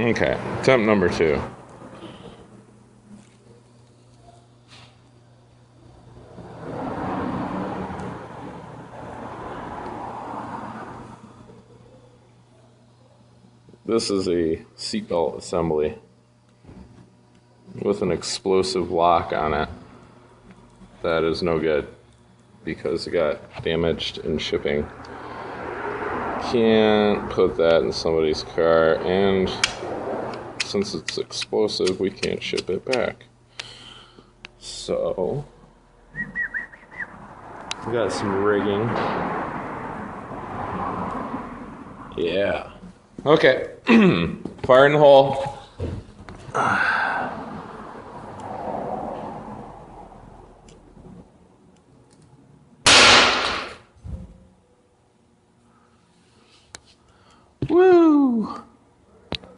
Okay, attempt number 2. This is a seatbelt assembly with an explosive lock on it. That is no good because it got damaged in shipping. Can't put that in somebody's car, and since it's explosive, we can't ship it back. So, we got some rigging. Yeah. Okay. Fire in the hole.